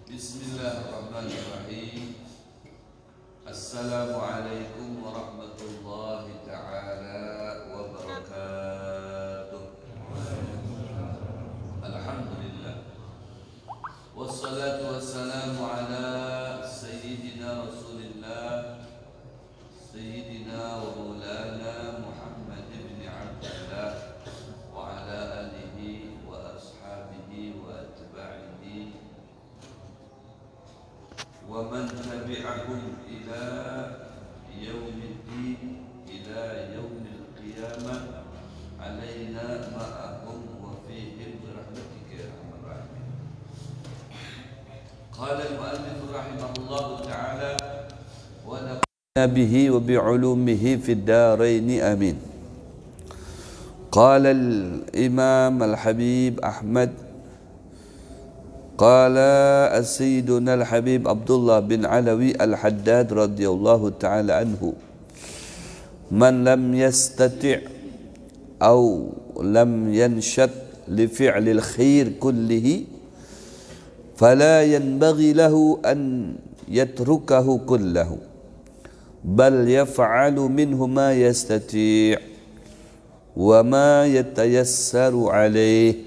Bismillahirrahmanirrahim. Assalamualaikum warahmatullahi ta'ala wabarakatuh. Alhamdulillah. Wassalatu wassalamu ala Sayyidina Rasulillah Sayyidina wa maulana Muhammad ibn Abdullah wa ala alihi wa ashabihi wa atba'ihi wa man tabi'ahum ila yaumiddin ila yaumil qiyamah alaina ma'ahum wa fihim birahmatika ya arhamar rahimin. Qala al-mu'allif rahimahullahu ta'ala wa nafa'ana bihi wa bi'ulumihi fid darain amin. Qala al-imam al-habib Ahmad قال سيدنا الحبيب عبد الله بن علوي الحداد رضي الله تعالى عنه من لم يستطع أو لم ينشط لفعل الخير كله فلا ينبغي له أن يتركه كله بل يفعل منه ما يستطيع وما يتيسر عليه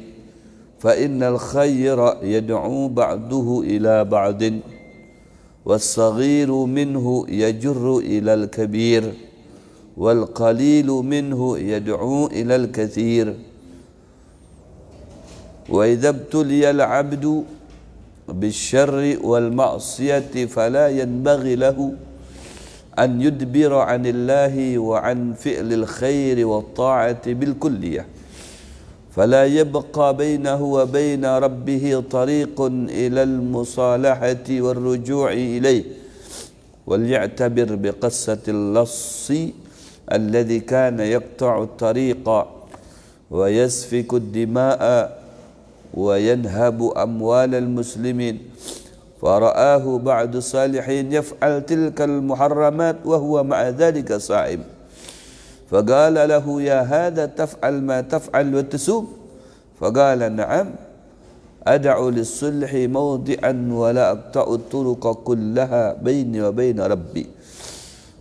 فإن الخير يدعو بعضه إلى بعض والصغير منه يجر إلى الكبير والقليل منه يدعو إلى الكثير وإذا ابتلي العبد بالشر والمعصية فلا ينبغي له أن يدبر عن الله وعن فعل الخير والطاعة بالكلية فلا يبقى بينه وبين ربه طريق إلى المصالحة والرجوع إليه وليعتبر بقصة اللص الذي كان يقطع الطريق ويسفك الدماء وينهب أموال المسلمين فرآه بعض الصالحين يفعل تلك المحرمات وهو مع ذلك صائم فقال له يا هذا تفعل ما تفعل وتسوم فقال نعم أدع للصلح موضعا ولا أقطع الطرق كلها بيني وبين ربي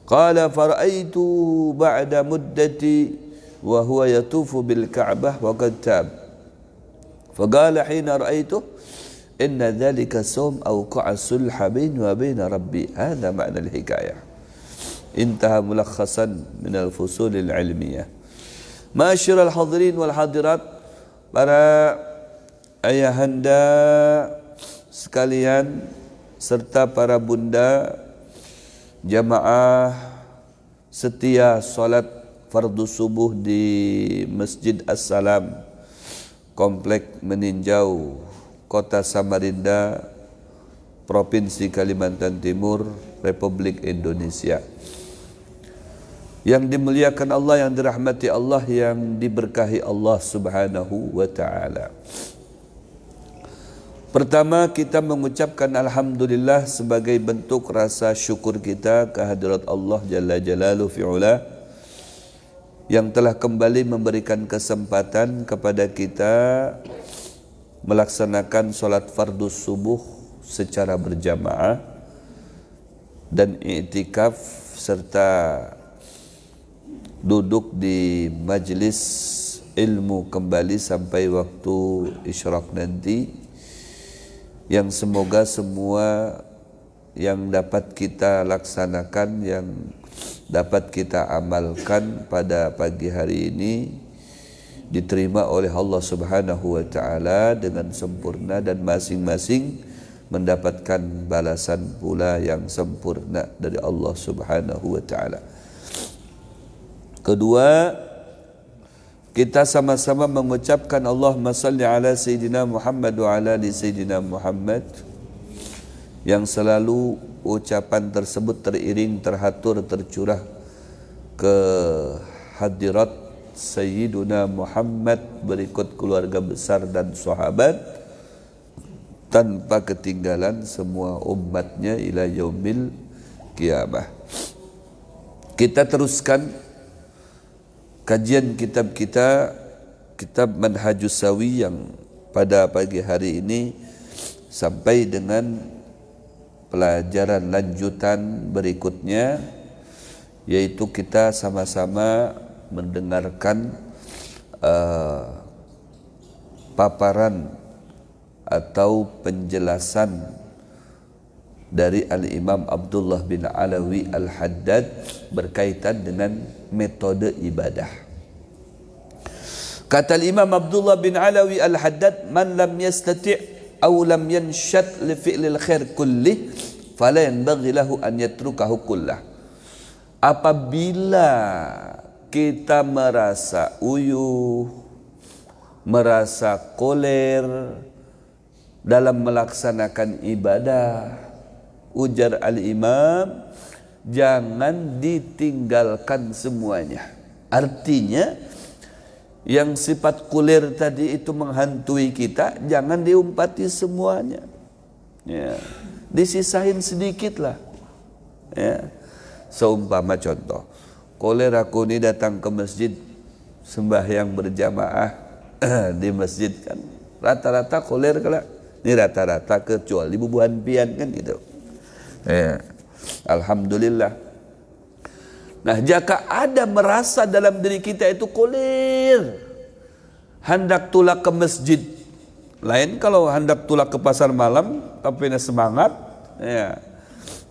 قال فرأيت بعد مدتي وهو يطوف بالكعبة وقد تاب فقال حين رأيته إن ذلك صوم أوقع الصلح بيني وبين ربي هذا معنى الحكاية. Intaha mulakhasan minal fusulil ilmiyah. Ma'asyiral hadirin wal hadirat, para ayahanda sekalian serta para bunda jamaah setia salat fardu subuh di Masjid As-Salam Komplek Meninjau Kota Samarinda Provinsi Kalimantan Timur Republik Indonesia. Yang dimuliakan Allah, yang dirahmati Allah, yang diberkahi Allah Subhanahu wa ta'ala. Pertama, kita mengucapkan alhamdulillah sebagai bentuk rasa syukur kita kehadirat Allah Jalla Jalaluhu fi'ula yang telah kembali memberikan kesempatan kepada kita melaksanakan solat fardu subuh secara berjamaah dan i'tikaf serta duduk di majlis ilmu kembali sampai waktu isyraq nanti, yang semoga semua yang dapat kita laksanakan, yang dapat kita amalkan pada pagi hari ini diterima oleh Allah Subhanahu wa ta'ala dengan sempurna dan masing-masing mendapatkan balasan pula yang sempurna dari Allah Subhanahu wa ta'ala. Kedua, kita sama-sama mengucapkan Allahumma salli ala Sayyidina Muhammad wa ala ali Sayyidina Muhammad, yang selalu ucapan tersebut teriring, terhatur, tercurah ke hadirat Sayyiduna Muhammad berikut keluarga besar dan sahabat tanpa ketinggalan semua umatnya ila yaumil qiyamah. Kita teruskan kajian kitab kita, kitab Manhajus Sawi, yang pada pagi hari ini sampai dengan pelajaran lanjutan berikutnya, yaitu kita sama-sama mendengarkan paparan atau penjelasan dari Al-Imam Abdullah bin Alawi Al-Haddad berkaitan dengan metode ibadah. Kata Imam Abdullah bin Alawi Al-Haddad, man lam yastati' aw lam yanshad li fi'lil khair kullih fala yanbaghi lahu an yatrukahu kullah. Apabila kita merasa uyuh, merasa koler dalam melaksanakan ibadah, ujar al-imam, jangan ditinggalkan semuanya. Artinya yang sifat kulir tadi itu menghantui kita, jangan diumpati semuanya, ya, disisahin sedikit lah, ya. Seumpama contoh, koler aku ini datang ke masjid sembahyang berjamaah di masjid kan, rata-rata koler kalau ini rata-rata, kecuali bubuhan pian kan gitu, ya. Alhamdulillah. Nah, jika ada merasa dalam diri kita itu kolir, hendak tulak ke masjid, lain kalau hendak tulak ke pasar malam tapi semangat, ya,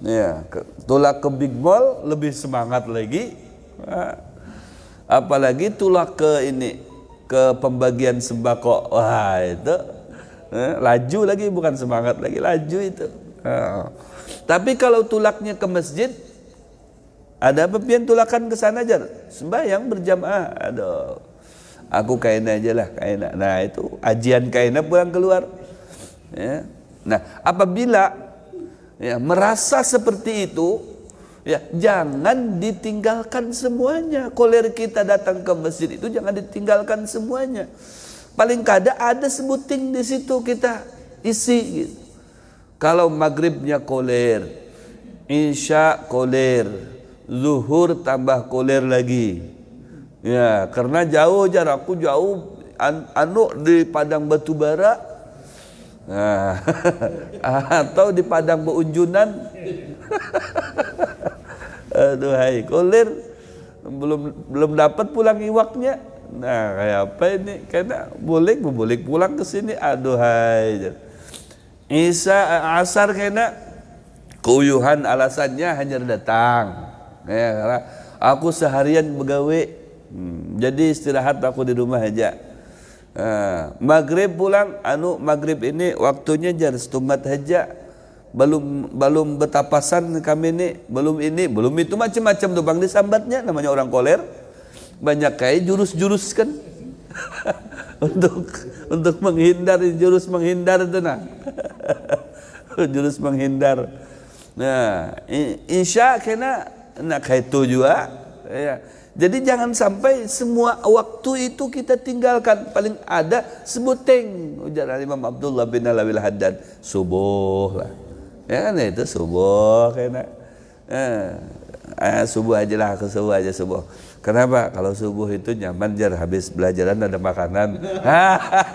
ya, tulak ke big mall lebih semangat lagi, apalagi tulak ke ini, ke pembagian sembako, wah itu laju lagi, bukan semangat lagi, laju itu. Tapi kalau tulaknya ke masjid, ada apa pian tulakan ke sana aja, sembahyang berjamaah, aduh, aku kaina aja lah, kaina. Nah itu ajian kaina pulang keluar, ya. Nah apabila ya merasa seperti itu, ya jangan ditinggalkan semuanya. Koler kita datang ke masjid itu jangan ditinggalkan semuanya. Paling kada ada sebuting di situ kita isi gitu. Kalau maghribnya koler, isya koler, zuhur tambah koler lagi, ya, karena jauh jarakku, jauh anu di Padang Batubara, nah, atau di Padang Beunjunan. Aduh hai, koler belum dapat pulang iwaknya. Nah kayak apa ini, karena boleh pulang ke sini, aduh hai. Isya asar kena keuyuhan, alasannya hanya datang, ya, karena aku seharian begawe, jadi istirahat aku di rumah aja. Maghrib pulang, maghrib ini waktunya jar setumat aja, belum betapasan kami ini, belum itu macam-macam tuh bang disambatnya, namanya orang koler, banyak kayak jurus-jurus kan. untuk menghindar, jurus menghindar itu nah. Jurus menghindar. Nah, isya kena nak kayak itu juga, ya. Jadi jangan sampai semua waktu itu kita tinggalkan. Paling ada sebuting, ujar Imam Abdullah bin Alawi Al-Haddad, subuh lah. Ya kan itu subuh kena. Subuh aja lah, aku subuh aja subuh. Kenapa? Kalau subuh itu nyaman jar, habis belajaran ada makanan.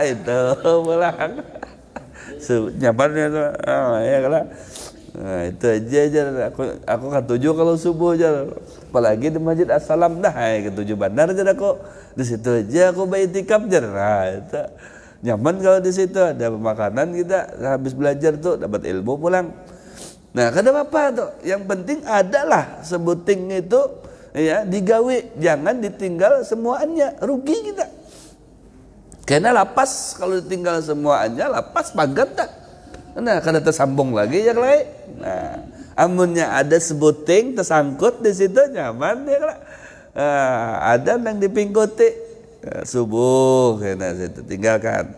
Itu pulang. Nyaman ya kan. Nah, itu aja jar, aku kan tujuh kalau subuh jar. Apalagi di Masjid As-Salam dah, ketujuh bandar jar aku. Di situ aja aku baitikaf jar. Nah, itu nyaman kalau di situ ada makanan, kita habis belajar tuh dapat ilmu pulang. Nah, kada apa tuh. Yang penting adalah sebuting itu, ya, digawe, jangan ditinggal semuanya, rugi kita. Karena lapas kalau ditinggal semuanya, lapas pagat tak. Nah, kada tersambung lagi yang lain. Nah, amunnya ada sebuting tersangkut di situ, nyaman ya kan. Ada yang dipingkuti, subuh kena situ tinggalkan.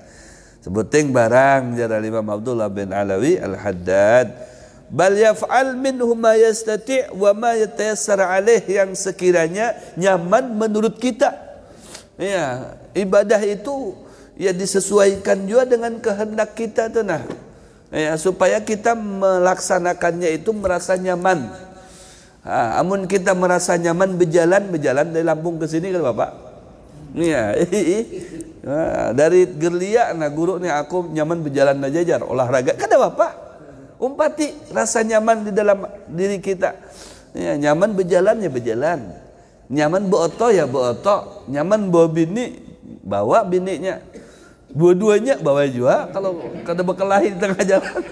Sebuting barang jara Imam Abdullah bin Alawi Al-Haddad, bal yaf'al minhu ma yastati' wa ma yatayassar alaih, yang sekiranya nyaman menurut kita. Ya, ibadah itu ya disesuaikan juga dengan kehendak kita tuh nah. Ya, supaya kita melaksanakannya itu merasa nyaman. Amun kita merasa nyaman berjalan dari Lampung ke sini kan Bapak. Iya. Nah, dari gerlia nah guru nih aku nyaman berjalan aja olahraga. Kada bapak. Umpati rasa nyaman di dalam diri kita. Ya, nyaman berjalan ya berjalan. Nyaman beoto ya beoto. Nyaman bawa bini, bawa bininya. Dua-duanya bawa juga. Kalau kada berkelahi di tengah jalan.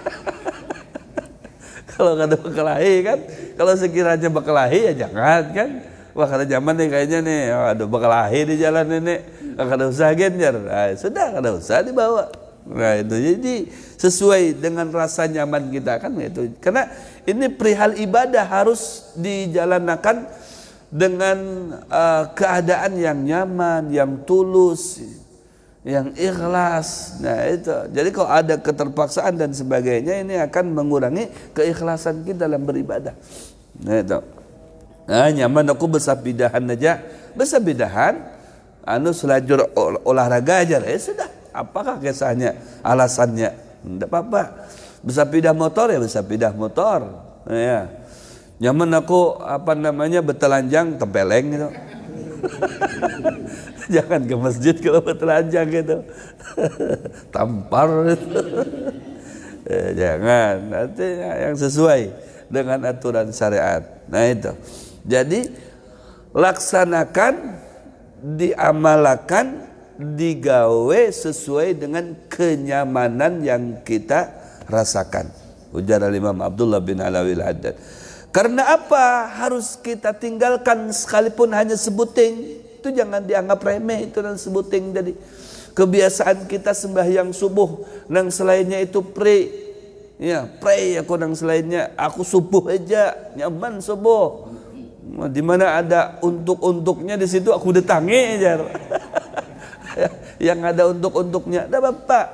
Kalau kada berkelahi kan, kalau sekiranya berkelahi ya jangan kan. Wah kada zaman nih kayaknya nih, ada berkelahi di jalan ini, kada usah genjar. Nah, sudah kada usah dibawa. Nah itu jadi sesuai dengan rasa nyaman kita kan itu. Karena ini perihal ibadah harus dijalankan dengan keadaan yang nyaman, yang tulus, yang ikhlas. Nah itu. Jadi kalau ada keterpaksaan dan sebagainya ini akan mengurangi keikhlasan kita dalam beribadah. Nah itu. Nah nyaman aku besapidahan aja, besapidahan, selajur olahraga aja, sudah. Apakah kisahnya, alasannya? Tidak apa-apa. Besapidah motor ya besapidah motor. Ya. Nyaman aku bertelanjang tempeleng gitu. Jangan ke masjid kalau bertelanjang gitu. Tampar gitu. Jangan. Nanti yang sesuai dengan aturan syariat. Nah itu. Jadi laksanakan, diamalkan, digawe sesuai dengan kenyamanan yang kita rasakan. Ujar Imam Abdullah bin Alawi Al-Haddad. Karena apa harus kita tinggalkan sekalipun hanya sebuting? Itu jangan dianggap remeh itu dan sebuting. Jadi kebiasaan kita sembahyang subuh, nang selainnya itu pray. Ya, pray aku nang selainnya. Aku subuh aja, nyaman subuh. Di mana ada untuk-untuknya di situ aku datangi aja. Yang ada untuk-untuknya, ada bapak.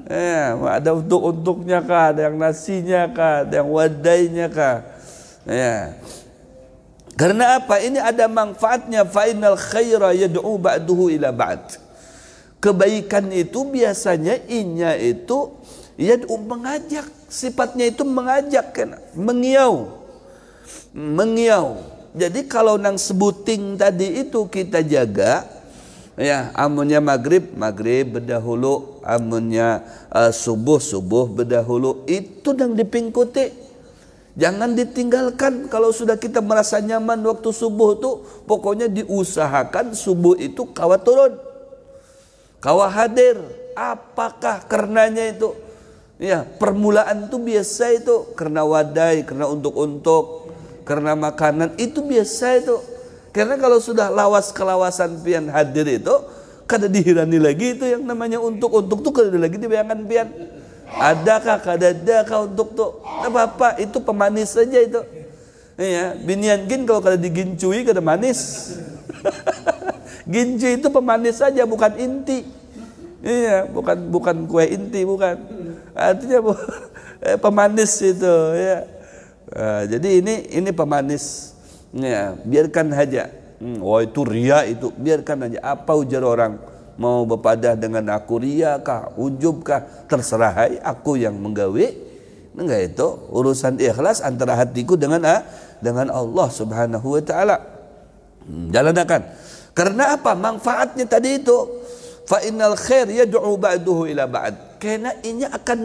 Ya, ada untuk-untuknya kah, ada yang nasinya kah, ada yang wadainya kah. Ya. Karena apa? Ini ada manfaatnya. Fa innal khaira yad'u ba'duhu ila ba'd. Kebaikan itu biasanya inya itu yad'u mengajak, sifatnya itu mengajak kan, mengiau. Mengiau. Jadi kalau nang sebuting tadi itu kita jaga, ya, amunnya maghrib berdahulu, amunnya subuh berdahulu, itu nang dipingkuti. Jangan ditinggalkan. Kalau sudah kita merasa nyaman waktu subuh tuh, pokoknya diusahakan subuh itu kawa turun, kawa hadir. Apakah karenanya itu? Ya, permulaan tuh biasa itu karena wadai, karena untuk karena makanan itu biasa itu. Karena kalau sudah lawas kelawasan pian hadir itu, kada dihirani lagi itu yang namanya untuk tuh kada lagi dibayangkan pian. Adakah kada adakah untuk tuh? Nah, apa itu pemanis saja itu. Iya, binian gin kalau kada digincui kada manis. Gincu itu pemanis saja, bukan inti. Iya, bukan kue inti, bukan. Artinya pemanis itu, ya. Jadi ini pemanis. Ya, biarkan saja. Itu ria itu, biarkan aja. Apa ujar orang mau berpadah dengan aku, ria kah, ujub kah, terserah hai, aku yang menggawe. Enggak, itu urusan ikhlas antara hatiku dengan Allah Subhanahu wa taala. Jalankan. Karena apa? Manfaatnya tadi itu. Fa innal khair yad'u ba'duhu ila ba'd. Karena ini akan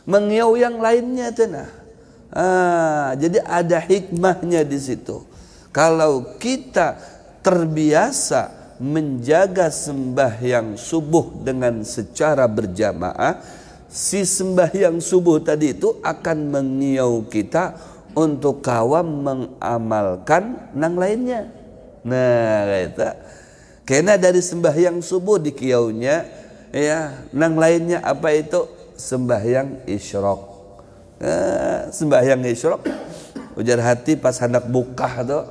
mengiau yang lainnya tenah. Jadi ada hikmahnya di situ. Kalau kita terbiasa menjaga sembahyang subuh dengan secara berjamaah, si sembahyang subuh tadi itu akan mengiau kita untuk kawam mengamalkan nang lainnya. Nah, kata karena dari sembahyang subuh dikiaunya, ya, nang lainnya apa itu? Sembahyang isyraq. Sembahyang isyraq, ujar hati pas hendak bukah tuh,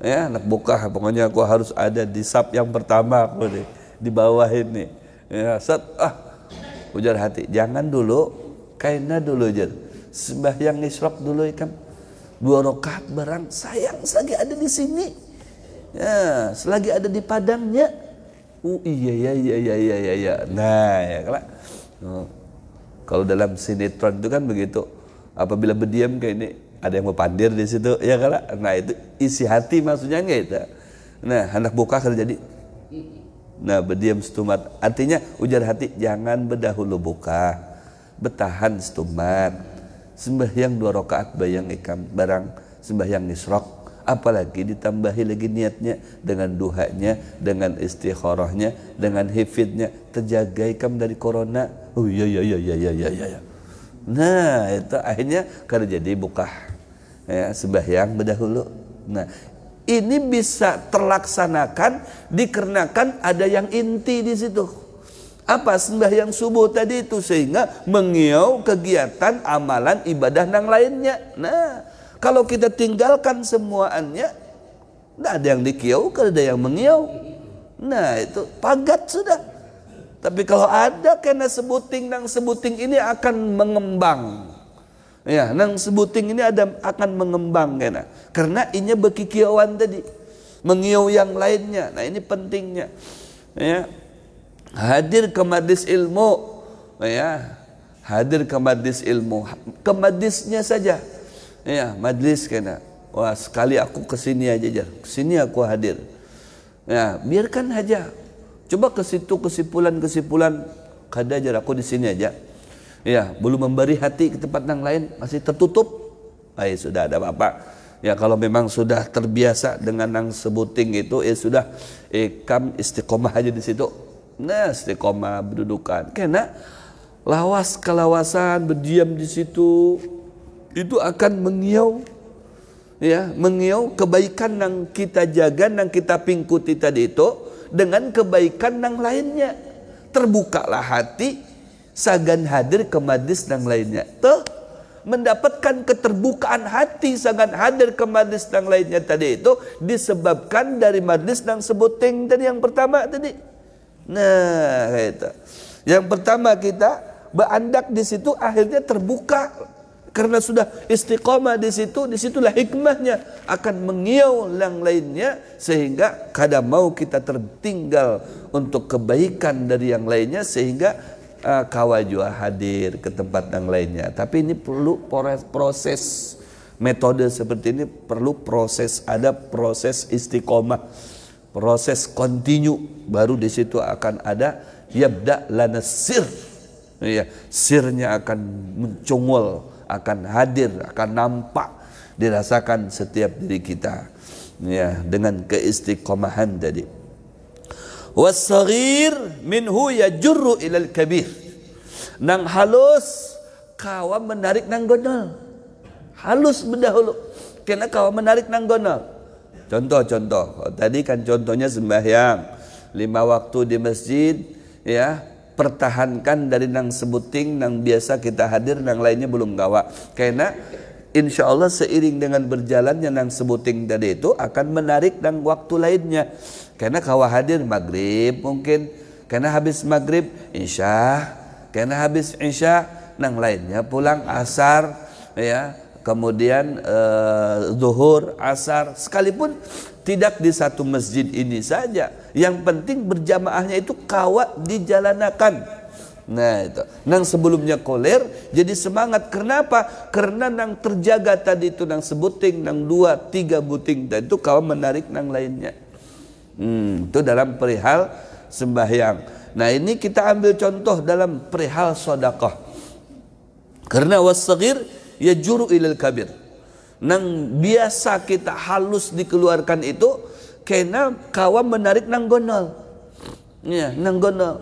ya, hendak bukah, pokoknya aku harus ada di saf yang pertama aku nih, di bawah ini, ya, ujar hati, jangan dulu, kaina dulu aja, sembahyang isyraq dulu ikan 2 rakaat barang, sayang selagi ada di sini, ya, selagi ada di padangnya, iya, nah ya kalau dalam sinetron itu kan begitu. Apabila berdiam kayak ini ada yang mau pandir di situ, ya kan? Nah itu isi hati maksudnya enggak itu. Nah, hendak buka kalau jadi. Nah, berdiam setumat. Artinya ujar hati, jangan berdahulu buka. Bertahan setumat. Sembahyang 2 rakaat bayang ikam barang sembahyang isyraq. Apalagi ditambahi lagi niatnya dengan duhanya, dengan istikharahnya, dengan hifidnya, terjaga ikam dari corona. Oh iya. Nah, itu akhirnya kalau jadi buka ya, sembahyang berdahulu. Nah, ini bisa terlaksanakan dikarenakan ada yang inti di situ. Apa? Sembahyang subuh tadi itu, sehingga mengiau kegiatan amalan ibadah yang lainnya. Nah, kalau kita tinggalkan semuanya, tidak ada yang dikiau, kalau ada yang mengiau. Nah, itu pagat sudah. Tapi kalau ada kena sebuting, nang sebuting ini akan mengembang. Ya, nang sebuting ini akan mengembang karena inya berkikiauan tadi, mengiau yang lainnya. Nah, ini pentingnya. Ya. Hadir ke majlis ilmu, ya. Hadir ke majlis ilmu, ke majlisnya saja. Ya, majlis wah, sekali aku kesini aja, kesini aku hadir. Ya, biarkan aja. Coba ke situ kesimpulan kada aja aku di sini aja. Ya, belum memberi hati ke tempat yang lain, masih tertutup. Sudah ada apa-apa. Ya, kalau memang sudah terbiasa dengan yang sebuting itu, sudah ikam istiqomah aja di situ. Nah, istiqomah berdudukan. Karena lawas kelawasan berdiam di situ itu akan mengiau. Ya, mengiau kebaikan yang kita jaga, yang kita pingkuti tadi itu dengan kebaikan yang lainnya. Terbukalah hati sagan hadir ke majlis yang lainnya. Tuh, mendapatkan keterbukaan hati sagan hadir ke majlis yang lainnya tadi itu disebabkan dari majlis yang sebuting tadi yang pertama tadi. Nah, itu. Yang pertama kita berandak di situ akhirnya terbuka karena sudah istiqomah di situ, disitulah hikmahnya akan mengiau yang lainnya sehingga kada mau kita tertinggal untuk kebaikan dari yang lainnya sehingga kawajua hadir ke tempat yang lainnya. Tapi ini perlu proses, metode seperti ini perlu proses, ada proses istiqomah, proses kontinu, baru di situ akan ada yabda lana sir. Ya, sirnya akan mencungul, akan hadir, akan nampak, dirasakan setiap diri kita. Ya, dengan keistiqomahan tadi. Was-saghir minhu yajurru ilal kabir. Nang halus kawa menarik nang gonol. Halus berdahulu. Kena kawa menarik nang gonol. Contoh. Tadi kan contohnya sembahyang 5 waktu di masjid, ya. Pertahankan dari nang sebuting, nang biasa kita hadir, nang lainnya belum gawa. Karena insya Allah seiring dengan berjalannya nang sebuting tadi itu akan menarik nang waktu lainnya. Karena kawah hadir maghrib mungkin, karena habis maghrib isya, karena habis isya nang lainnya pulang asar, ya, kemudian zuhur, asar, sekalipun tidak di satu masjid ini saja. Yang penting berjamaahnya itu kawat dijalanakan. Nah, itu nang sebelumnya koler jadi semangat. Kenapa? Karena nang terjaga tadi itu nang sebuting, nang 2, 3 buting tadi itu kawat menarik nang lainnya. Itu dalam perihal sembahyang. Nah, ini kita ambil contoh dalam perihal sedekah. Karena was-saghir yajuru ilal kabir. Nang biasa kita halus dikeluarkan itu kena kawa menarik nang gonol. Ya, nang gonol.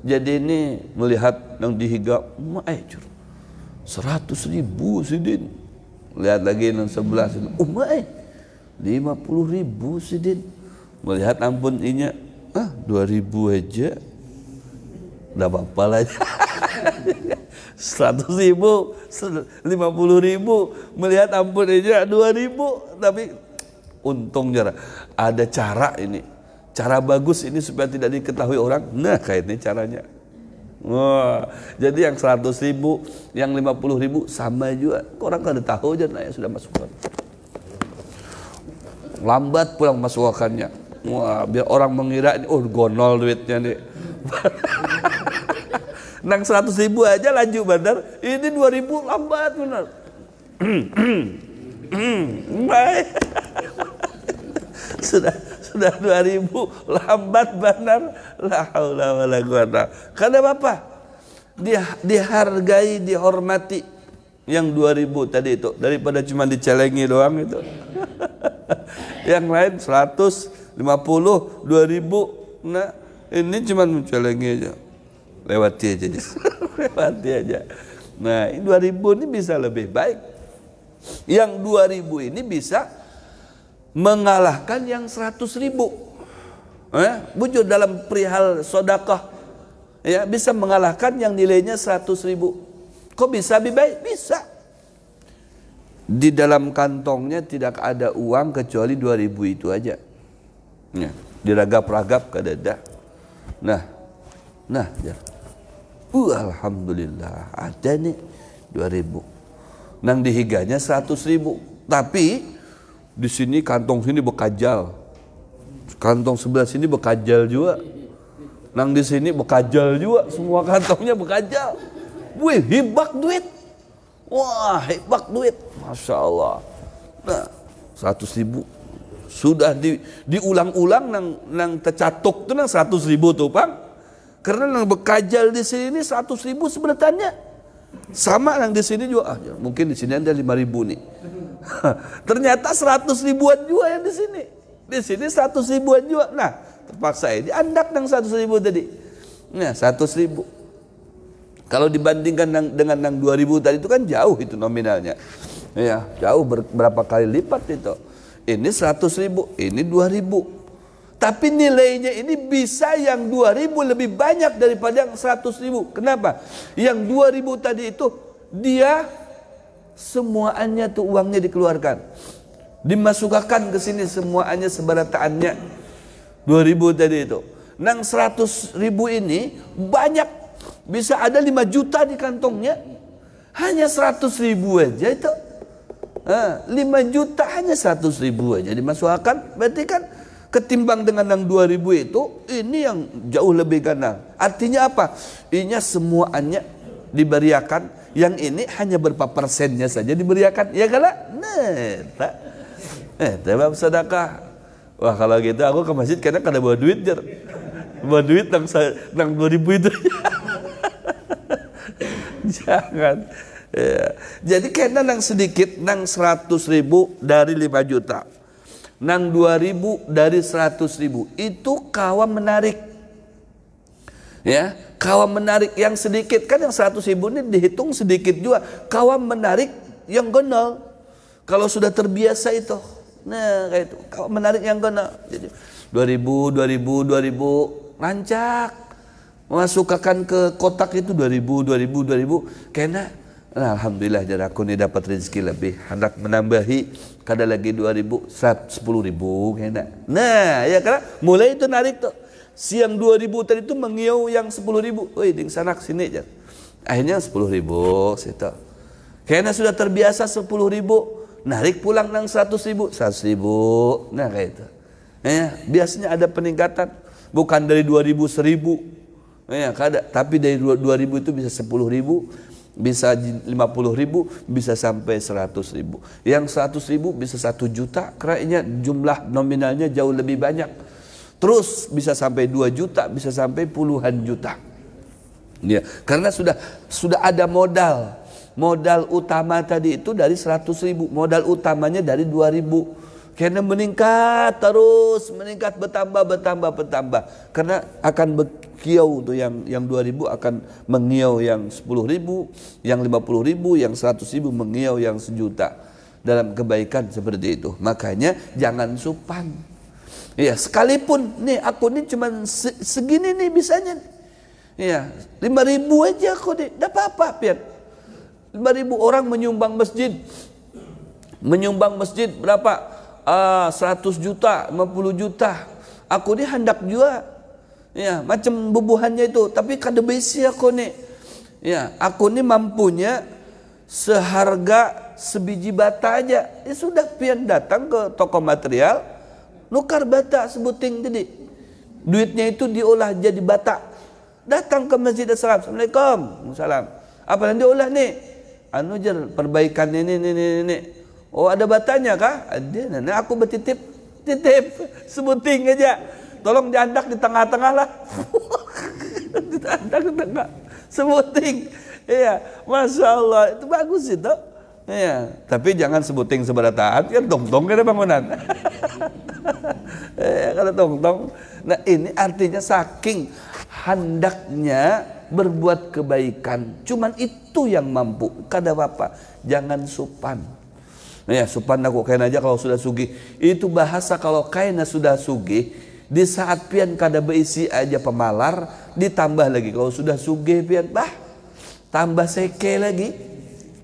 Jadi ini melihat nang dihigap, 100.000 sidin. Lihat lagi nang sebelah sini, 50.000 sidin. Melihat ampun inya, 2.000 aja, udah apa-apa lah. 100.000, 50.000, melihat ampun aja 2.000, tapi untung ada cara ini, cara bagus ini supaya tidak diketahui orang. Nah, kayak ini caranya. Wah, jadi yang 100.000, yang 50.000 sama juga. Orang kada tahu aja, nah ya sudah masukkan. Lambat pulang masukannya. Wah, biar orang mengira ini, gonol duitnya nih. Nang 100.000 aja laju bandar, ini 2.000 lambat benar. sudah 2000 lambat benar. La haula wala quwata. Karena apa? Dihargai, dihormati yang 2000 tadi itu daripada cuma dicelengi doang itu. Yang lain 150, 2000. Nah, ini cuma mencelengi aja. Lewati aja. Lewati aja. Nah, 2000 ini bisa lebih baik. Yang 2000 ini bisa mengalahkan yang 100.000. Wujud dalam perihal sedekah. Ya, bisa mengalahkan yang nilainya 100.000. Kok bisa lebih baik? Bisa. Di dalam kantongnya tidak ada uang kecuali 2000 itu aja. Ya, diragap-ragap ke dada. Nah, ya. Alhamdulillah ada nih 2000. Nang dihiganya 100.000. Tapi di sini kantong sini bekajal. Kantong sebelah sini bekajal juga. Nang di sini bekajal juga. Semua kantongnya bekajal. Wih, hibak duit. Wah, hibak duit. Masya Allah. Nah, 100.000. Sudah diulang-ulang nang tercatuk tuh nang 100.000 tuh, Bang. Karena nang bekajal di sini 100.000 sebenarnya. Sama yang di sini juga, mungkin di sini ada 5.000 nih. Ternyata 100 ribuan juga yang di sini. Di sini 100 ribuan juga. Nah, terpaksa ini andak yang 100.000 tadi. Nah, 100.000. Kalau dibandingkan dengan yang 2.000 tadi itu kan jauh itu nominalnya. Ya, jauh berapa kali lipat itu. Ini 100.000, ini 2.000. Tapi nilainya ini bisa yang 2.000 lebih banyak daripada yang 100.000. Kenapa? Yang 2.000 tadi itu dia semuanya tuh uangnya dikeluarkan, dimasukkan ke sini semuanya sebarataannya 2.000 tadi itu. Nang 100.000 ini banyak, bisa ada 5 juta di kantongnya. Hanya 100.000 aja itu. 5 juta hanya 100.000 aja dimasukkan. Berarti kan ketimbang dengan yang 2.000 itu, ini yang jauh lebih ganang. Artinya apa? Ini semuanya diberiakan, yang ini hanya berapa persennya saja diberiakan. Ya kan? Nah, sedekah. Wah, kalau gitu aku ke masjid karena kada bawa duit jar. Bawa duit nang 2.000 itu. Jangan. Ya. Jadi karena nang sedikit, nang 100.000 dari 5 juta. Nang 2.000 dari 100.000 itu kawan menarik. Ya, kawan menarik yang sedikit kan, yang 100.000 ini dihitung sedikit juga. Kawan menarik yang gonol. Kalau sudah terbiasa itu. Nah, kayak itu. Kawan menarik yang gonol. Jadi 2.000 lancak. Masukkan ke kotak itu 2.000 karena alhamdulillah jar aku ni dapat rezeki lebih, hendak menambahi kada lagi 2.000, 10.000 kena. Nah, ya kan mulai itu narik tuh. Siang 2.000 tadi itu mengiau yang 10.000. Woi, ding sanak sini jar. Akhirnya 10.000 situ. Karena sudah terbiasa 10.000, narik pulang nang 100.000, 100.000. Nah, kayak itu. Ya, biasanya ada peningkatan, bukan dari 2.000 1.000. Ya, kada, tapi dari 2.000 itu bisa 10.000. Bisa 50.000, bisa sampai 100.000. Yang 100.000 bisa 1 juta, karena jumlah nominalnya jauh lebih banyak. Terus bisa sampai 2 juta, bisa sampai puluhan juta. Ya, karena sudah ada modal. Modal utama tadi itu dari 100.000, modal utamanya dari 2.000. Karena meningkat terus, meningkat bertambah. Karena akan berkiau tuh yang 2.000 akan mengiau yang 10.000, yang 50.000, yang 100.000 mengiau yang 1 juta. Dalam kebaikan seperti itu. Makanya jangan supan. Ya, sekalipun nih aku nih cuma segini nih bisanya. Ya, 5.000 aja aku nih, enggak apa-apa, pian. 5.000 orang menyumbang masjid. Menyumbang masjid berapa? 100 juta, 50 juta. Aku ni hendak juga. Ya, macam bubuhannya itu, tapi kada besi aku ni. Ya, aku ni mampunya seharga sebiji bata aja. Ya sudah, pian datang ke toko material, nukar bata sebuting tadi. Duitnya itu diolah jadi bata. Datang ke Masjid Assalam. Assalamualaikum. Salam. Apa yang diolah ni? Anu jar perbaikan ini. Oh, ada batanya kah? Ada. Nah, aku bertitip titip sebuting aja. Tolong diandak di tengah-tengah lah. Diandak di tengah. Sebuting. Iya, Masya Allah, itu bagus itu. Iya, tapi jangan sebuting seberataan, kan tong-tong kan bangunan. Kalau tong-tong. Nah ini artinya saking hendaknya berbuat kebaikan. Cuman itu yang mampu. Kada apa, jangan supan. Ya, supan aku kain aja kalau sudah sugih. Itu bahasa kalau kainnya sudah sugih. Di saat pian kada berisi aja pemalar, ditambah lagi kalau sudah sugih pian, tambah seke lagi.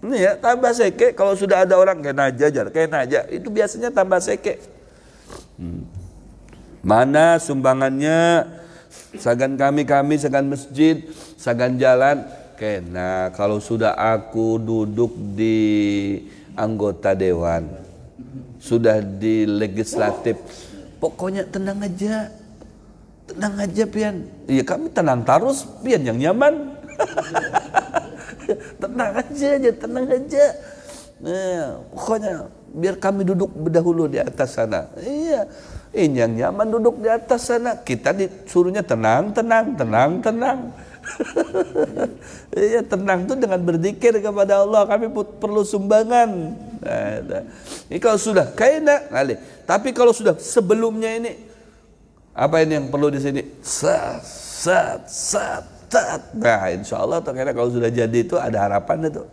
Ini ya, tambah seke. Kalau sudah ada orang kain aja, itu biasanya tambah seke. Mana sumbangannya? Sagan kami, sagan masjid, sagan jalan. Kena kalau sudah aku duduk di anggota dewan, sudah di legislatif, pokoknya tenang aja pian. Iya kami tenang terus pian yang nyaman. tenang aja. Nah, pokoknya biar kami duduk berdahulu di atas sana. Iya, ini yang nyaman duduk di atas sana. Kita disuruhnya tenang. Iya, tenang tuh dengan berzikir kepada Allah. Kami perlu sumbangan. Nah, ini kalau sudah kayaknya, tapi kalau sudah sebelumnya ini, apa ini yang perlu di sini? Sat. Nah, insya Allah tuh kayaknya kalau sudah jadi itu ada harapan itu.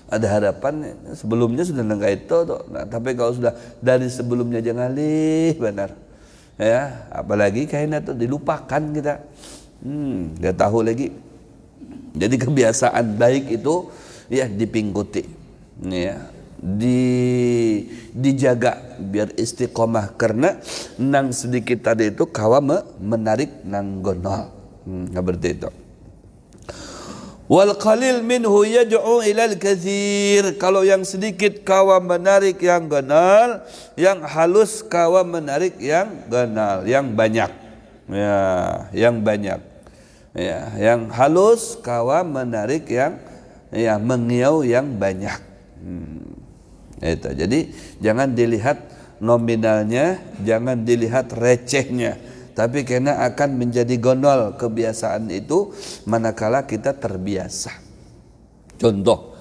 Ada harapan sebelumnya sudah nengka itu tuh. Nah, tapi kalau sudah dari sebelumnya jangan benar. Ya, apalagi kayaknya tuh dilupakan kita. Gak tahu lagi. Jadi kebiasaan baik itu ya dipingkuti. Ya, dijaga biar istiqomah karena nang sedikit tadi itu kawa menarik nang gonol. Seperti itu. Wal qalil minhu yad'u ilal katsir. Kalau yang sedikit kawa menarik yang ganal, yang halus kawa menarik yang ganal, yang banyak. Ya, yang banyak. Ya, yang halus kawa menarik yang mengiau yang banyak. Itu. Jadi jangan dilihat nominalnya, jangan dilihat recehnya. Tapi karena akan menjadi gonol kebiasaan itu manakala kita terbiasa. Contoh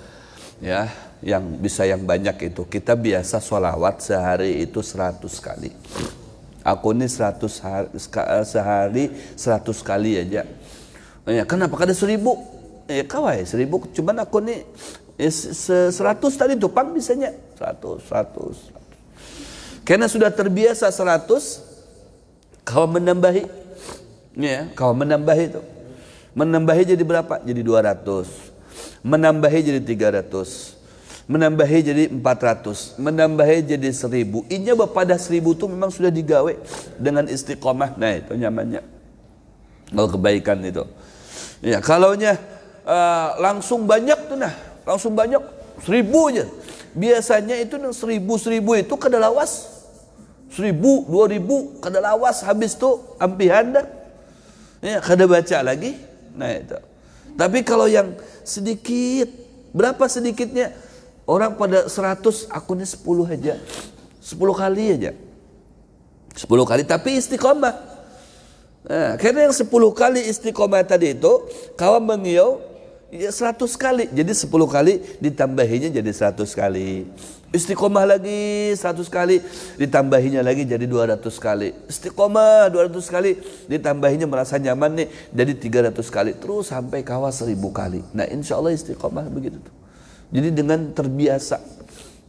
ya, yang bisa yang banyak itu kita biasa sholawat sehari itu 100 kali. Aku ini 100 sehari 100 kali aja. Ya, kenapa kada 1000? Ya kawai 1000, cuman aku ini 100 tadi tupang bisanya 100. Karena sudah terbiasa 100. Kau menambahi, ya, kau menambahi itu, menambahi jadi berapa? Jadi 200, menambahi jadi 300, menambahi jadi 400, menambahi jadi 1000. Inya pada 1000 itu memang sudah digawe dengan istiqomah. Nah itu nyamannya. Kalau kebaikan itu, ya, kalaunya langsung banyak tuh langsung banyak 1000 aja. Biasanya itu 1000 itu kada lawas. 1000, 2000 kada lawas, habis tu ampihan dah. Ya, kada baca lagi. Nah itu. Tapi kalau yang sedikit, berapa sedikitnya? Orang pada 100, aku ni 10 aja. 10 kali aja. 10 kali tapi istiqomah. Nah, karena yang 10 kali istiqomah tadi itu, kawan mengiau ya 100 kali. Jadi 10 kali ditambahinya jadi 100 kali. Istiqomah lagi 100 kali, ditambahinya lagi jadi 200 kali. Istiqomah 200 kali, ditambahinya merasa nyaman nih jadi 300 kali. Terus sampai kawa 1000 kali. Nah insya Allah istiqomah begitu tuh. Jadi dengan terbiasa.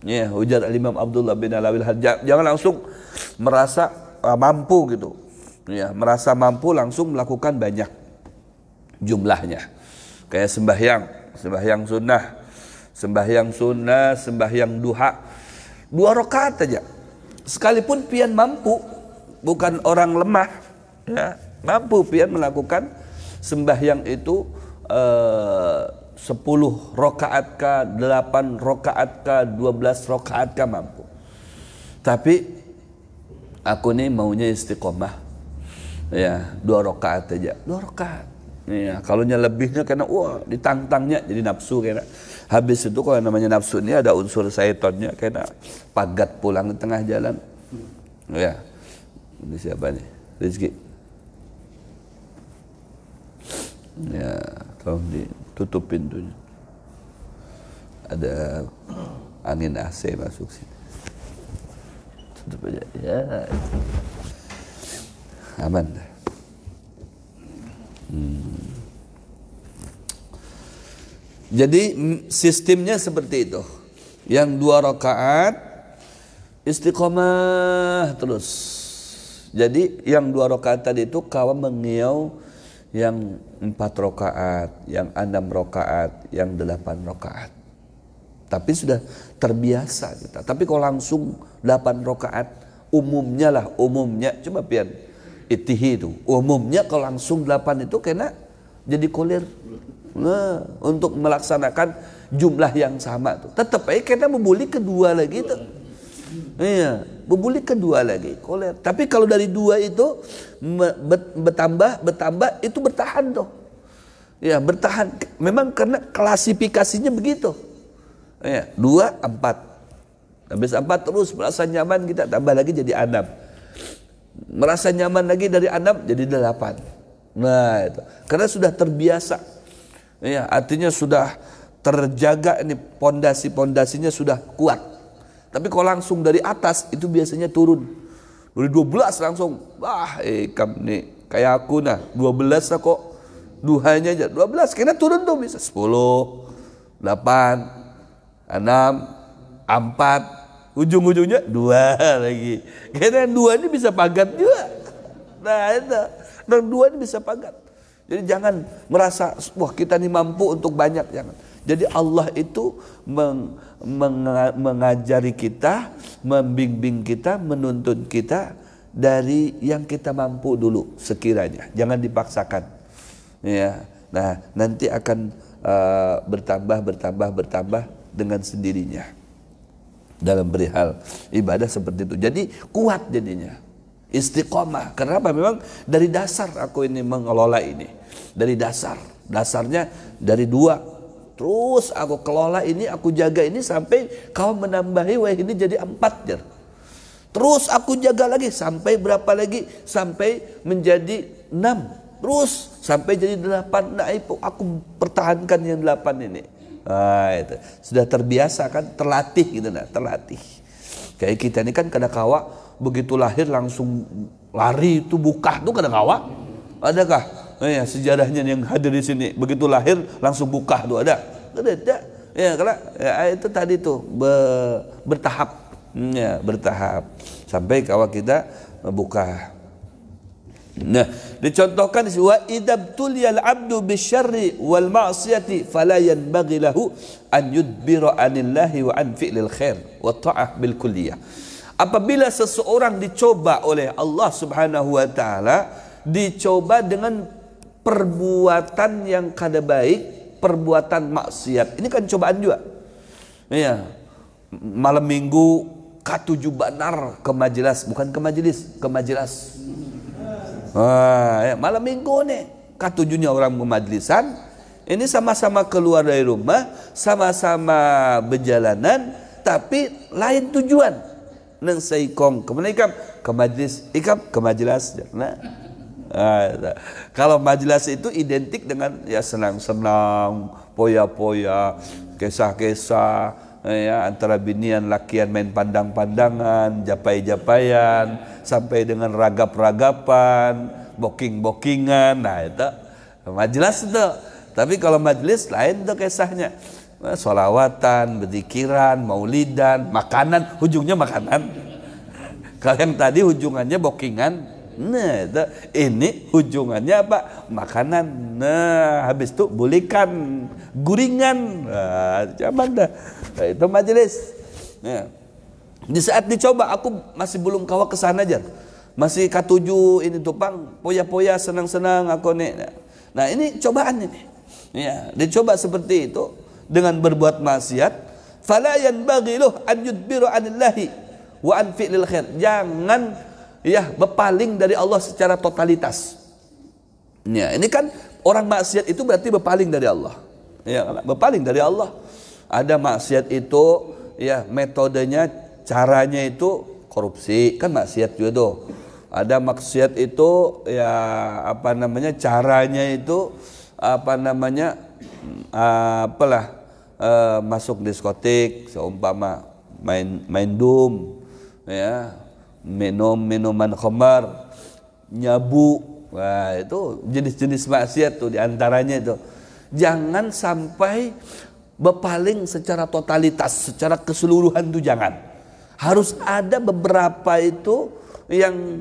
Ya, ujar Imam Abdullah bin Alawil Hajjaj, jangan langsung merasa mampu gitu. Ya, merasa mampu langsung melakukan banyak jumlahnya. Kayak sembahyang sunnah, sembahyang duha 2 rakaat aja. Sekalipun pian mampu, bukan orang lemah, ya, mampu pian melakukan sembahyang itu 10 rakaat kah, 8 rakaat kah, 12 rakaat kah mampu. Tapi aku nih maunya istiqomah. Ya, 2 rakaat aja. 2 rakaat. Ya, kalaunya lebihnya karena ditantangnya jadi nafsu karena habis itu kalau namanya nafsu ini ada unsur syaitannya karena pagat pulang di tengah jalan. Ya, ini siapa nih? Rizki. Ya, tolong ditutup pintunya. Ada angin AC masuk sini. Tutup aja. Ya, aman. Jadi sistemnya seperti itu. Yang 2 rakaat istiqomah terus. Jadi yang 2 rakaat tadi itu kawan mengiau yang 4 rakaat, yang 6 rakaat, yang 8 rakaat. Tapi sudah terbiasa kita. Tapi kalau langsung 8 rakaat, umumnya coba pian itihi itu. Umumnya kalau langsung 8 itu kena jadi kolir. Nah, untuk melaksanakan jumlah yang sama tuh. Tetap aja kita membuli kedua lagi tuh. Iya, membuli kedua lagi kolir. Tapi kalau dari 2 itu bertambah itu bertahan tuh. Ya, bertahan. Memang karena klasifikasinya begitu. Ya, 2, 4. Habis 4 terus merasa nyaman kita tambah lagi jadi 6. Merasa nyaman lagi dari 6 jadi 8. Nah, itu. Karena sudah terbiasa. Ya, artinya sudah terjaga ini pondasinya sudah kuat. Tapi kalau langsung dari atas itu biasanya turun. Dari 12 langsung, kamu nih kayak aku nah, 12 lah kok. Duhanya aja 12 karena turun tuh bisa 10, 8, 6, 4, ujung-ujungnya 2 lagi. Karena 2 ini bisa pagat juga. Nah, itu. Dan 2 ini bisa pagat. Jadi jangan merasa wah kita ini mampu untuk banyak, jangan. Jadi Allah itu mengajari kita, membimbing kita, menuntun kita dari yang kita mampu dulu sekiranya. Jangan dipaksakan. Ya. Nah, nanti akan bertambah dengan sendirinya. Dalam perihal ibadah seperti itu. Jadi kuat jadinya. Istiqomah. Kenapa? Memang dari dasar aku ini mengelola ini. Dari dasarnya dari 2. Terus aku kelola ini, aku jaga ini sampai kau menambahi wah ini jadi 4 jar. Terus aku jaga lagi sampai berapa lagi? Sampai menjadi 6. Terus sampai jadi 8. Nah, aku pertahankan yang 8 ini. Nah, itu sudah terbiasa kan, terlatih gitu nah, terlatih. Kayak kita ini kan kadang-kala begitu lahir langsung lari itu buka tuh kadang-kala. Adakah? Ya, sejarahnya yang hadir di sini begitu lahir langsung buka tuh ada? Ada. Ya, karena ya, itu tadi tuh bertahap. Ya, bertahap sampai kalau kita buka. Nah, dicontohkan wa idabtuliyal abdu bisyarri wal ma'siyati fala yanbaghi lahu an yudbira anillahi wa an fi'lil khair wa ta'ah bil kulliyah. Apabila seseorang dicoba oleh Allah Subhanahu wa taala, dicoba dengan perbuatan yang kada baik, perbuatan maksiat. Ini kan cobaan juga. Iya. Malam Minggu K7 Banar ke majelis, bukan ke majelis, ke majelis. Ya, malam Minggu nih K7-nya orang memajlisan. Ini sama-sama keluar dari rumah, sama-sama berjalanan, tapi lain tujuan. Neng saikong kemana ikam? Ke majlis, ikam ke majelis. Nah, kalau majelis itu identik dengan ya senang-senang, poya-poya, kisah-kisah, ya antara binian lakian main pandang-pandangan, japai-japaian, sampai dengan ragap-ragapan, booking-bookingan. Nah, itu majelis itu. Tapi kalau majelis lain tuh kisahnya. Sholawatan, berzikiran, maulidan, makanan, ujungnya makanan. Kalau yang tadi ujungannya bookingan, nah ini ujungannya apa? Makanan. Nah, habis itu bulikan, guringan. Nah, zaman dah. Nah, itu majelis. Nah, di saat dicoba aku masih belum kawa kesana aja. Masih K7 ini tupang, poya-poya, senang-senang aku nih. Nah, ini cobaan ini. Ya, dicoba seperti itu. Dengan berbuat maksiat, fala yanbaghi lahu an yudbira anillahi wa an fi'lil khair. Jangan ya berpaling dari Allah secara totalitas. Ya, ini kan orang maksiat itu berarti berpaling dari Allah. Ya, berpaling dari Allah. Ada maksiat itu ya metodenya, caranya itu korupsi kan maksiat juga tuh. Ada maksiat itu ya apa namanya, caranya itu apa namanya, masuk diskotik seumpama main dum, ya, minum minuman khamar, nyabu. Wah, itu jenis-jenis maksiat tuh diantaranya itu. Jangan sampai berpaling secara totalitas, secara keseluruhan tuh jangan. Harus ada beberapa itu yang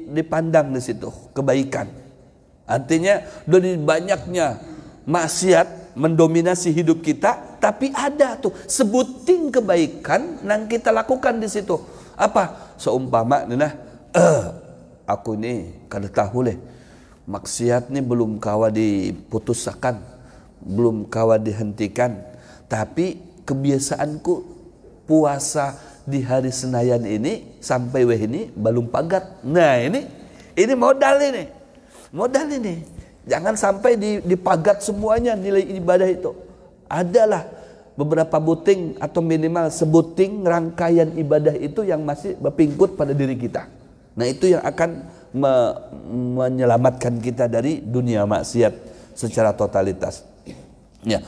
dipandang di situ kebaikan. Artinya dari banyaknya maksiat mendominasi hidup kita, tapi ada tuh sebuting kebaikan yang kita lakukan di situ. Apa? Seumpama aku ini kada tahu leh, maksiat ni belum kawa diputuskan, belum kawa dihentikan, tapi kebiasaanku puasa di hari Senayan ini sampai ini belum pagat. Nah ini modal ini. Modal ini. Jangan sampai dipagat semuanya nilai ibadah itu. Adalah beberapa buting atau minimal sebuting rangkaian ibadah itu yang masih berpingkut pada diri kita. Nah itu yang akan menyelamatkan kita dari dunia maksiat secara totalitas. Ya.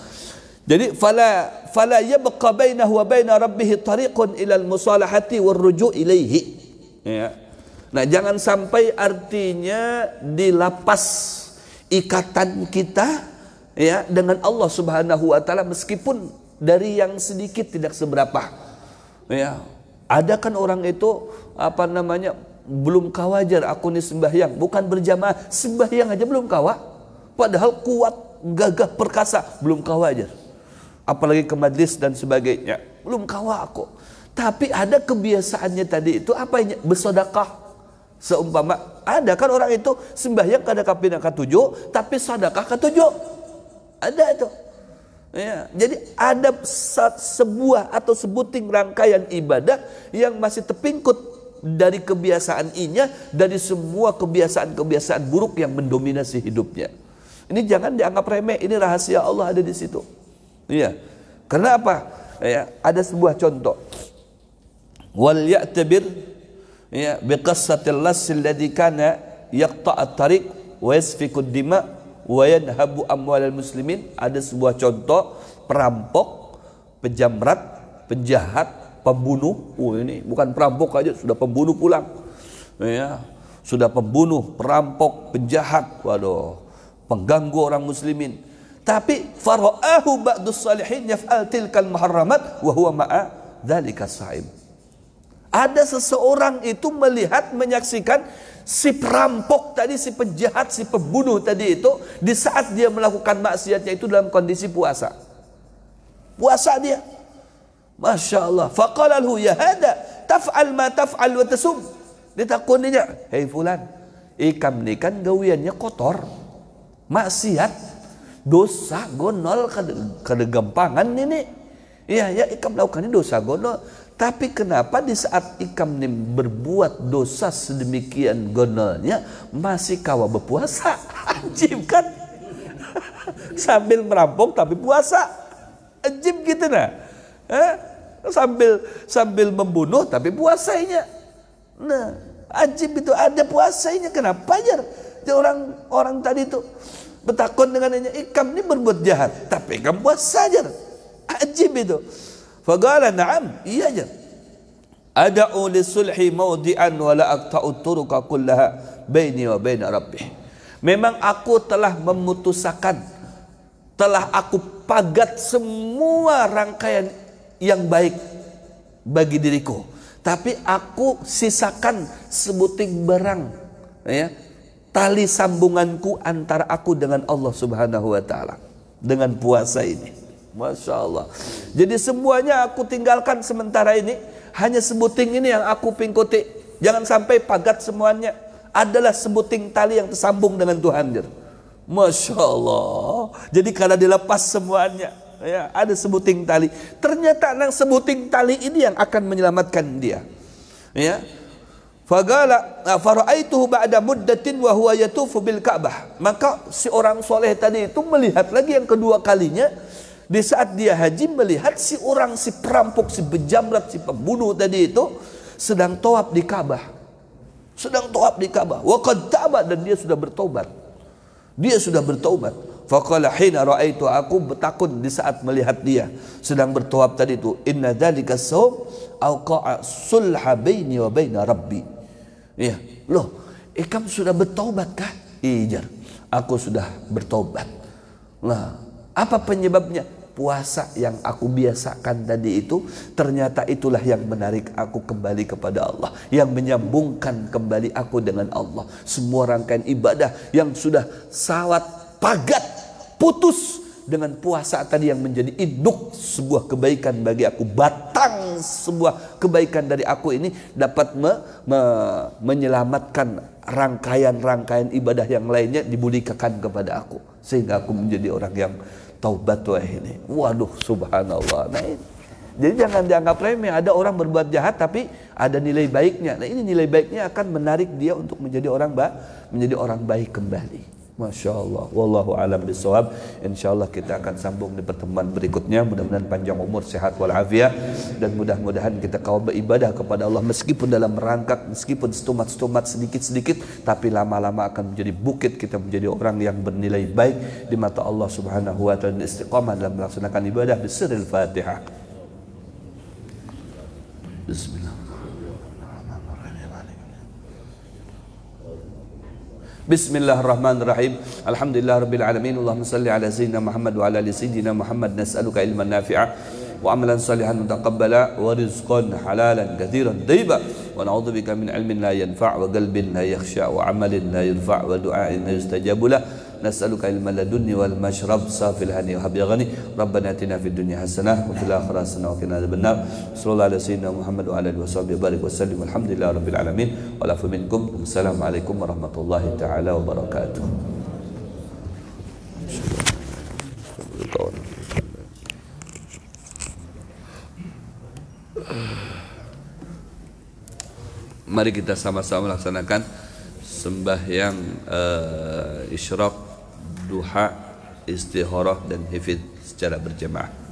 Jadi fala yabqa bainahu wa baina rabbih tariqun ila al-musalahati war-ruju' ilaihi. Ya. Nah, jangan sampai artinya dilapas ikatan kita ya dengan Allah Subhanahu wa taala meskipun dari yang sedikit tidak seberapa. Ya. Ada kan orang itu apa namanya, belum kawajar aku ni sembahyang, bukan berjamaah, sembahyang aja belum kawa. Padahal kuat, gagah, perkasa, belum kawajar. Apalagi ke majlis dan sebagainya, belum kawa aku. Tapi ada kebiasaannya tadi itu apa ini? Bersedekah. Seumpama ada kan orang itu sembahyang kada kapina katujuh, tapi sedekah katujuh. Ada itu. Ya, jadi ada sebuah atau sebuting rangkaian ibadah yang masih terpingkut dari kebiasaan inya, dari semua kebiasaan-kebiasaan buruk yang mendominasi hidupnya. Ini jangan dianggap remeh, ini rahasia Allah ada di situ. Iya. Karena apa? Ya, ada sebuah contoh. Wal ya'tabir ya biqassatil lass alladhi kana yaqta' at-tariq wa yasfiku ad-dima wa yanhabu amwalal muslimin. Ada sebuah contoh perampok, penjamret, penjahat, pembunuh. Ini bukan perampok aja, sudah pembunuh pulang. Ya, sudah pembunuh, perampok, penjahat. Waduh, pengganggu orang muslimin. Tapi fara'ahu ba'dus salihin yaf'al tilkal muharramat wa huwa ma'a dzalika sha'im. Ada seseorang itu melihat, menyaksikan si perampok tadi, si penjahat, si pembunuh tadi itu di saat dia melakukan maksiatnya itu dalam kondisi puasa. Puasa dia. Masya Allah. Faqala lahu ya hada taf'al ma taf'al wa tasum. Dia takuninya, hei fulan, ikam ni kan gawiannya kotor, maksiat, dosa gonol, kada gampangan ini. Iya, ya ikam lakukan ini dosa gonol. Tapi kenapa di saat ikam ini berbuat dosa sedemikian gonolnya masih kawa berpuasa? Ajib kan? Sambil merampok tapi puasa. Ajib gitu nah. Sambil membunuh tapi puasanya. Nah, ajib itu ada puasanya. Kenapa ajar? Orang tadi itu bertakon dengannya, ikam ini berbuat jahat, tapi ikam puasa aja. Ajib itu. Faqala na'am, iya aja. Ada'u lisulhi mawdi'an wa la aqta'u turuqa kullaha baini wa baina rabbih. Memang aku telah memutuskan, telah aku pagat semua rangkaian yang baik bagi diriku, tapi aku sisakan sebuting barang, ya, tali sambunganku antara aku dengan Allah Subhanahu wa taala dengan puasa ini. Masya Allah. Jadi semuanya aku tinggalkan sementara ini, hanya sebuting ini yang aku pingkuti. Jangan sampai pagat semuanya. Adalah sebuting tali yang tersambung dengan Tuhan. Masya Allah. Jadi kalau dilepas semuanya, ya, ada sebuting tali. Ternyata nang sebuting tali ini yang akan menyelamatkan dia. Ya. Faqala fara'aituhu ba'da muddatin wa huwa yatufu bil Ka'bah. Maka si orang soleh tadi itu melihat lagi yang kedua kalinya, Di saat dia haji melihat si orang, si perampok, si bejamret, si pembunuh tadi itu sedang tawaf di Ka'bah. Sedang tawaf di Ka'bah. Wa qad taba, dan dia sudah bertobat. Dia sudah bertobat. Faqala hina ra'aitu, aku bertakun di saat melihat dia sedang bertawaf tadi itu, inna dzalika saum auqa'a sulha baini wa baina rabbi. Ya, loh, kamu sudah bertobat kah? Ijar, aku sudah bertobat. Nah, apa penyebabnya? Puasa yang aku biasakan tadi itu, ternyata itulah yang menarik aku kembali kepada Allah, yang menyambungkan kembali aku dengan Allah. Semua rangkaian ibadah yang sudah sawat pagat putus dengan puasa tadi yang menjadi induk sebuah kebaikan bagi aku, batang sebuah kebaikan dari aku ini dapat menyelamatkan rangkaian-rangkaian ibadah yang lainnya dibudikakan kepada aku, sehingga aku menjadi orang yang taubat ini. Waduh, subhanallah. Nah, jadi jangan dianggap remeh. Ada orang berbuat jahat tapi ada nilai baiknya. Nah, ini nilai baiknya akan menarik dia untuk menjadi orang baik kembali. Masya Allah. Wallahu alam bisawab. InsyaAllah kita akan sambung di pertemuan berikutnya. Mudah-mudahan panjang umur, sehat walafiat, dan mudah-mudahan kita kawal beribadah kepada Allah meskipun dalam merangkak, meskipun setumat-setumat sedikit-sedikit, tapi lama-lama akan menjadi bukit. Kita menjadi orang yang bernilai baik di mata Allah Subhanahu wa ta'ala, istiqamah dalam melaksanakan ibadah. Bismillahil Fatihah. Bismillah. Bismillahirrahmanirrahim. Alhamdulillahirabbil alamin. Allahumma salli ala sayyidina Muhammad wa ala ali sayyidina Muhammad. Nas'aluka ilman nafi'a wa amalan salihan mutaqabbala wa rizqan halalan katsiran thayyiba wa na'udzubika min ilmin la yanfa' wa qalbin la yakhsha wa amalin la yurfa' wa du'ain la yustajabu lah. Nas'aluka ilman ladunni wal mashrab safil hani wa habya ghani. Rabbana atina fid dunya hasanah wa fil akhirati hasanah wa qina adzabannar. Sallallahu alaihi sayyidina Muhammad wa ala alihi washabihi barik wa sallim. Alhamdulillahirabbil alamin. Wa lafu minkum. Assalamualaikum warahmatullahi taala wabarakatuh. Mari kita sama-sama melaksanakan sembahyang isyraq, duha, istikharah dan hifdz secara berjamaah.